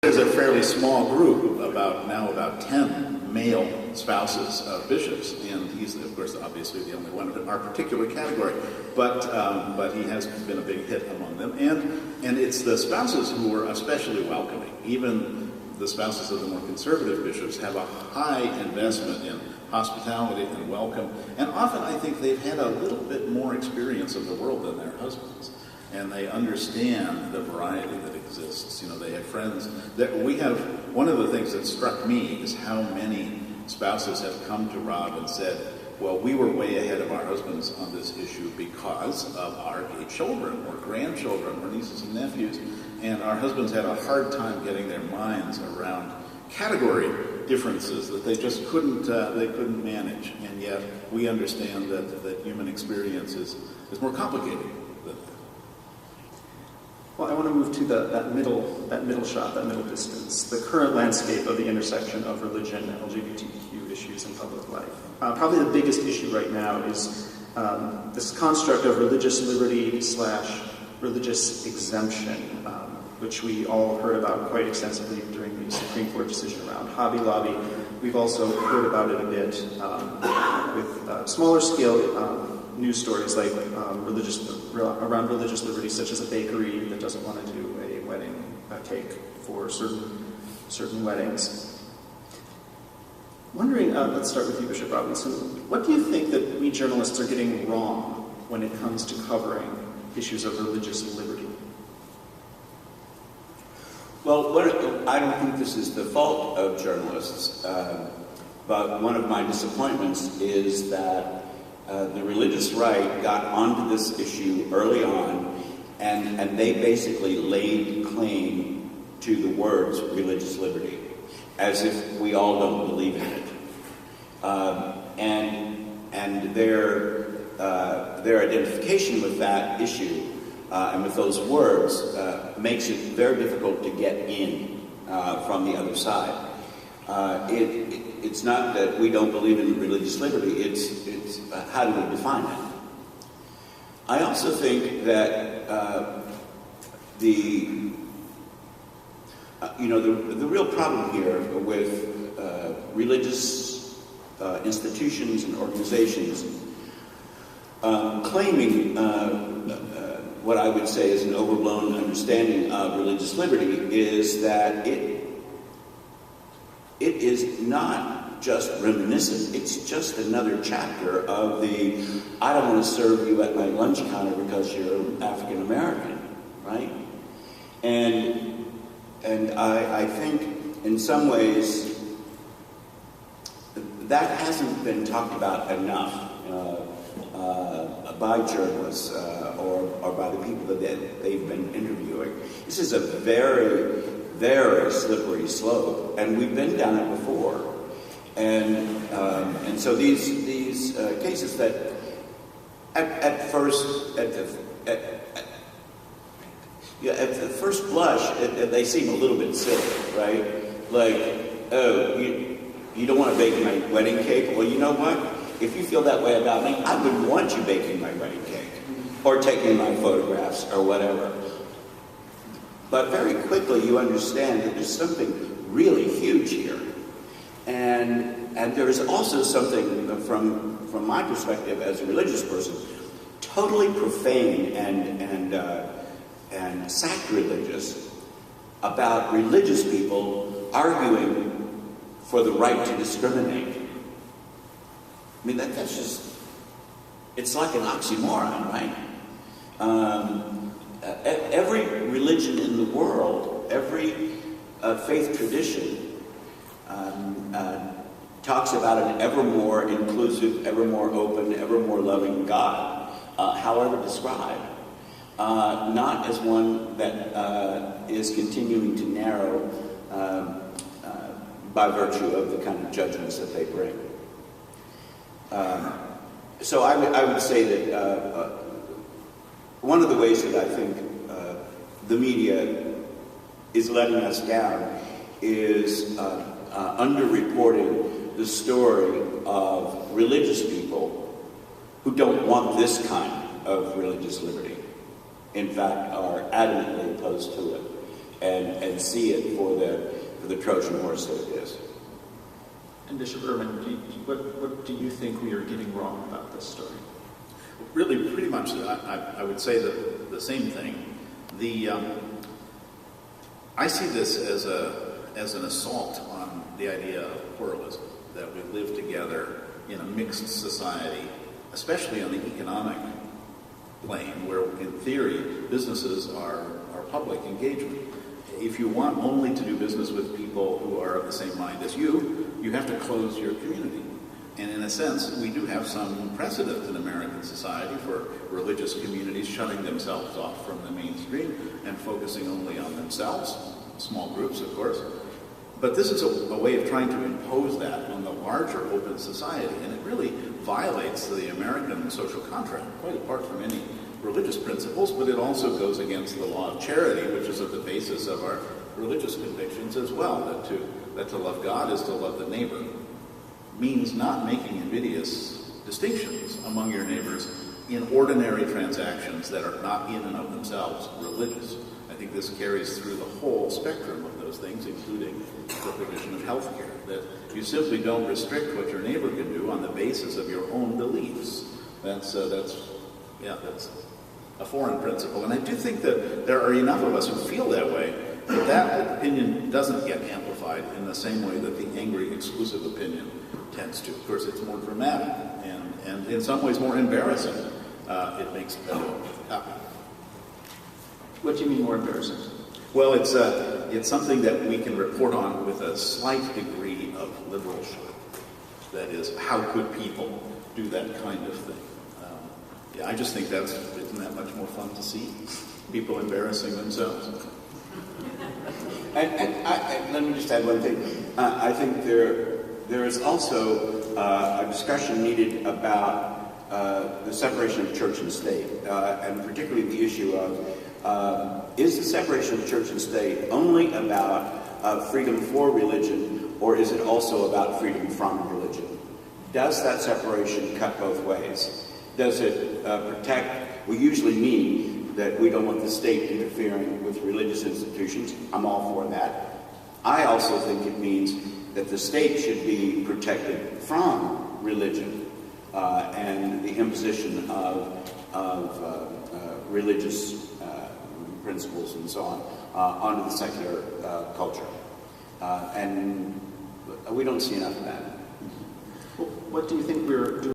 There's a fairly small group, about 10 male spouses of bishops, and he's, of course, obviously the only one in our particular category, but he has been a big hit among them, and it's the spouses who are especially welcoming. Even the spouses of the more conservative bishops have a high investment in hospitality and welcome, and often I think they've had a little bit more experience of the world than their husbands, and they understand the variety that exists. You know, they have friends that we have. One of the things that struck me is how many spouses have come to Rob and said, well, we were way ahead of our husbands on this issue because of our gay children or grandchildren or nieces and nephews, and our husbands had a hard time getting their minds around category differences that they just couldn't manage, and yet we understand that human experience is more complicated than that. Well, I want to move to that middle shot, that middle distance, the current landscape of the intersection of religion and LGBTQ issues in public life. Probably the biggest issue right now is this construct of religious liberty / religious exemption, which we all heard about quite extensively during the Supreme Court decision around Hobby Lobby. We've also heard about it a bit with smaller scale news stories like around religious liberty, such as a bakery that doesn't want to do a wedding cake for certain weddings. Wondering, let's start with you, Bishop Robinson. What do you think that we journalists are getting wrong when it comes to covering issues of religious liberty? Well, I don't think this is the fault of journalists, but one of my disappointments is that the religious right got onto this issue early on, and they basically laid claim to the words religious liberty, as if we all don't believe in it. And their identification with that issue and with those words makes it very difficult to get in from the other side. It's not that we don't believe in religious liberty, it's how do we define it? I also think that the real problem here with religious institutions and organizations claiming what I would say is an overblown understanding of religious liberty is that it is not just reminiscent, it's just another chapter of the I don't want to serve you at my lunch counter because you're African American, right? And I think in some ways that hasn't been talked about enough by journalists or by the people that they've been interviewing. This is a very, very slippery slope, and we've been down it before. And so these cases that at first blush they seem a little bit silly, right? Like, oh, you don't want to bake my wedding cake? Well, you know what? If you feel that way about me, I wouldn't want you baking my wedding cake or taking my photographs or whatever. But very quickly you understand that there's something really huge here. And there is also something, from my perspective as a religious person, totally profane and sacrilegious about religious people arguing for the right to discriminate. I mean, that's just, it's like an oxymoron, right? Every religion in the world, every faith tradition talks about an ever more inclusive, ever more open, ever more loving God, however described, not as one that is continuing to narrow by virtue of the kind of judgments that they bring. So I would say that one of the ways that I think the media is letting us down is underreporting the story of religious people who don't want this kind of religious liberty. In fact, are adamantly opposed to it. and see it for the Trojan horse that it is. And Bishop Erwin, what do you think we are getting wrong about this story? Really, pretty much, I would say the same thing. I see this as an assault on the idea of pluralism, that we live together in a mixed society, especially on the economic plane, where in theory businesses are public engagement. If you want only to do business with people who are of the same mind as you have to close your community. And in a sense, we do have some precedent in American society for religious communities shutting themselves off from the mainstream and focusing only on themselves, small groups, of course. But this is a way of trying to impose that on the larger open society, and it really violates the American social contract, quite apart from any religious principles, but it also goes against the law of charity, which is at the basis of our religious convictions as well, that to love God is to love the neighbor. Means not making invidious distinctions among your neighbors in ordinary transactions that are not in and of themselves religious. I think this carries through the whole spectrum of those things, including the provision of health care, that you simply don't restrict what your neighbor can do on the basis of your own beliefs. That's a foreign principle. And I do think that there are enough of us who feel that way, but that opinion doesn't get amplified in the same way that the angry exclusive opinion tends to. Of course, it's more dramatic and in some ways more embarrassing. It makes people happy. What do you mean more embarrassing? Well, it's something that we can report on with a slight degree of liberal shock. That is, how could people do that kind of thing? I just think isn't that much more fun to see? People embarrassing themselves. And let me just add one thing. I think there is also a discussion needed about the separation of church and state, and particularly the issue of is the separation of church and state only about freedom for religion, or is it also about freedom from religion? Does that separation cut both ways? Does it protect? We usually mean that we don't want the state interfering with religious institutions. I'm all for that. I also think it means that the state should be protected from religion and the imposition of religious principles and so on onto the secular culture. And we don't see enough of that. Well, what do you think we're doing?